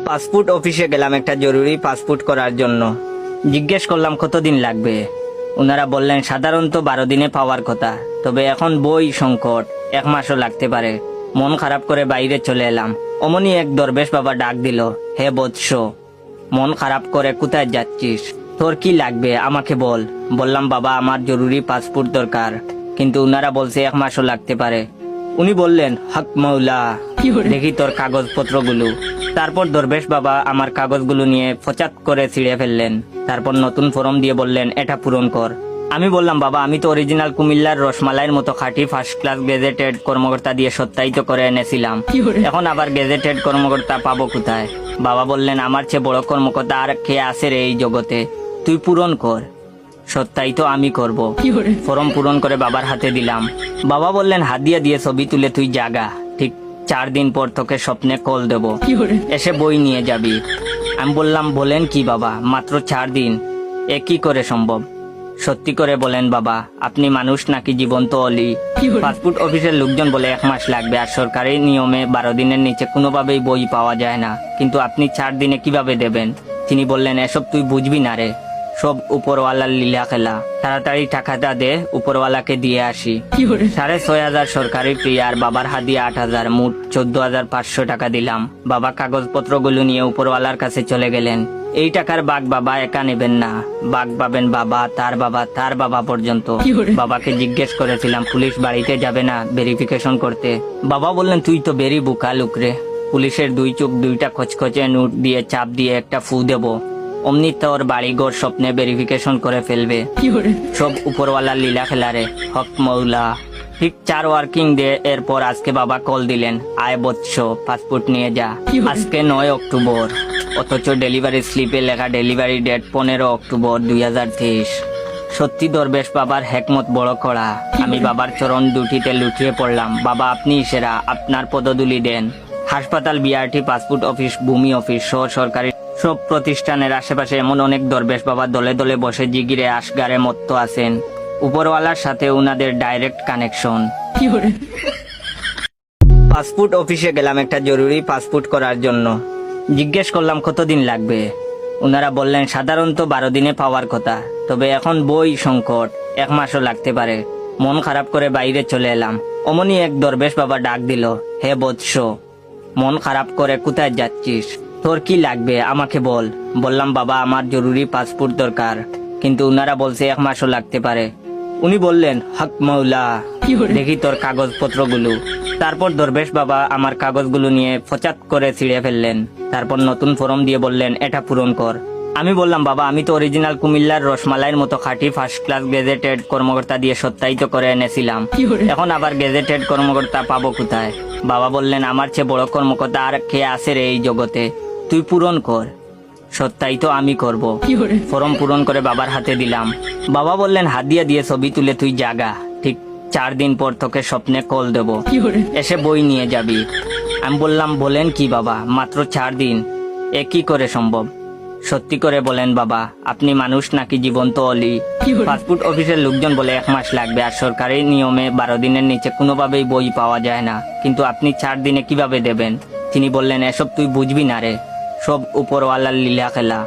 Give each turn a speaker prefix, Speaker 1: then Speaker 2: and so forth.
Speaker 1: Passport অফিসে গেলাম একটা জরুরি পাসপোর্ট করার জন্য। জিজ্ঞেস করলাম কতদিন লাগবে। ওনারা বললেন সাধারণত 12 দিনে পাওয়ার কথা, তবে এখন বই সংকট, 1 মাসও লাগতে পারে। মন খারাপ করে বাইরে চলে এলাম। অমনি এক দরবেশ বাবা ডাক দিল, হে বৎস, মন খারাপ করে কোথায় যাচ্ছিস? তোর কি লাগবে আমাকে বল। বললাম বাবা আমার জরুরি পাসপোর্ট দরকার, কিন্তু ওনারা বলছে 1 মাসও লাগতে পারে। উনি বললেন হক মৌলা, দেখি তোর কাগজপত্রগুলো। তারপর দরবেশ বাবা আমার কাগজগুলো নিয়ে ফচাত করে ছিঁড়ে ফেললেন। তারপর নতুন ফর্ম দিয়ে বললেন এটা পূরণ কর। আমি বললাম বাবা আমি তো অরিজিনাল কুমিল্লার রসমালাইয়ের মতো খাঁটি ফার্স্ট ক্লাস গেজেটেড কর্মকর্তা দিয়ে সত্যায়িত করে এনেছিলাম, এখন আবার গেজেটেড কর্মকর্তা পাবো কোথায়? বাবা বললেন আমার চেয়ে বড় কর্মকর্তা আর কে আছে রে এই জগতে, তুই পূরণ কর। সত্যায়িত আমি করব। ফর্ম পূরণ করে বাবার হাতে দিলাম। বাবা বললেন হাদিয়া দিয়ে ছবি তুলে তুই জাগা, ঠিক 4 দিন পর তোকে স্বপ্নে কল দেব, এসে বই নিয়ে যাবি। আমি বললাম বলেন কি বাবা, মাত্র 4 দিন, এ কি করে সম্ভব? সত্যি করে বলেন বাবা, আপনি মানুষ নাকি জীবন্ত অলি? পাসপোর্ট অফিসের লোকজন বলে 1 মাস লাগবে, আর সরকারি নিয়মে 12 দিনের নিচে কোনোভাবেই বই পাওয়া যায় না, কিন্তু আপনি 4 দিনে কিভাবে দেবেন? তিনি বললেন এসব তুই বুঝবি না রে, সব উপরওয়ালার লীলা খেলা, তাড়াতাড়ি টাকাটা দে, উপরওয়ালাকে দিয়ে আসি। 6,500 সরকারি ফি আর বাবার হাদিয়া 8,000, মোট 14,500 টাকা দিলাম। বাবা কাগজপত্রগুলো নিয়ে উপরওয়ালার কাছে চলে গেলেন। এই টাকার বাঘ বাবা একা নেবেন না, বাঘ পাবেন বাবা, তার বাবা পর্যন্ত। বাবাকে জিজ্ঞেস করেছিলাম পুলিশ বাড়িতে যাবে না ভেরিফিকেশন করতে? বাবা বললেন তুই তো বেরি বুকা লুকরে, পুলিশের 2 চোখ 2টা খচখচে নোট দিয়ে চাপ দিয়ে একটা ফু দেব, অমনি তোর বাড়িঘর স্বপ্নে ভেরিফিকেশন করে ফেলবে। সব উপরওয়ালার লীলা খেলারে, হক মৌলা। ঠিক 4 ওয়ার্কিং ডে এরপর আজকে বাবা কল দিলেন, আয় বৎস পাসপোর্ট নিয়ে যা। আজকে 9 অক্টোবর, অথচ ডেলিভারি স্লিপে লেখা ডেলিভারি ডেট 15 অক্টোবর 2023। সত্যি দরবেশ বাবার হেকমত বড় করা। আমি বাবার চরণ দুটিতে লুটিয়ে পড়লাম। বাবা আপনি সেরা, আপনার পদধূলি দেন। হাসপাতাল, বিআরটি, পাসপোর্ট অফিস, ভূমি অফিস সহ সরকারি সব প্রতিষ্ঠানের আশেপাশে এমন অনেক দরবেশ বাবা দলে দলে বসে জিগিরে আসগারে মত্ত আছেন। উপরওয়ালার সাথে উনাদের ডাইরেক্ট কানেকশন। পাসপোর্ট অফিসে গেলাম একটা জরুরি পাসপোর্ট করার জন্য। জিজ্ঞেস করলাম কতদিন লাগবে। ওনারা বললেন সাধারণত 12 দিনে পাওয়ার কথা, তবে এখন বই সংকট, 1 মাসও লাগতে পারে। মন খারাপ করে বাইরে চলে এলাম। অমনি এক দরবেশ বাবা ডাক দিল, হে বৎস, মন খারাপ করে কোথায় যাচ্ছিস? তোর কি লাগবে আমাকে বল। বললাম বাবা আমার জরুরি পাসপোর্ট দরকার, কিন্তু ওনারা বলছে 1 মাসও লাগতে পারে। উনি বললেন হক মৌলা, দেখি তোর কাগজপত্রগুলো। তারপর দরবেশ বাবা আমার কাগজগুলো নিয়ে ফচাত করে ছিঁড়ে ফেললেন। তারপর নতুন ফর্ম দিয়ে বললেন এটা পূরণ কর। আমি বললাম বাবা আমি তো অরিজিনাল কুমিল্লার রসমালাইয়ের মতো খাঁটি ফার্স্ট ক্লাস গেজেটেড কর্মকর্তা দিয়ে সত্যায়িত করে এনেছিলাম, এখন আবার গেজেটেড কর্মকর্তা পাবো কোথায়? বাবা বললেন আমার চেয়ে বড় কর্মকর্তা আর কে আছে রে এই জগতে, তুই পূরণ কর। সত্যায়িত আমি করব। ফর্ম পূরণ করে বাবার হাতে দিলাম। বাবা বললেন হাদিয়া দিয়ে ছবি তুলে তুই জাগা, ঠিক 4 দিন পর তোকে স্বপ্নে কল দেব, এসে বই নিয়ে যাবি। আমি বললাম বলেন কি বাবা, মাত্র 4 দিন, এ কি করে সম্ভব? সত্যি করে বলেন বাবা, আপনি মানুষ নাকি জীবন্ত অলি? পাসপোর্ট অফিসের লোকজন বলে 1 মাস লাগবে, আর সরকারি নিয়মে 12 দিনের নিচে কোনোভাবেই বই পাওয়া যায় না, কিন্তু আপনি 4 দিনে কিভাবে দেবেন? তিনি বললেন এসব তুই বুঝবি না রে, সব উপরওয়ালার লীলা খেলা।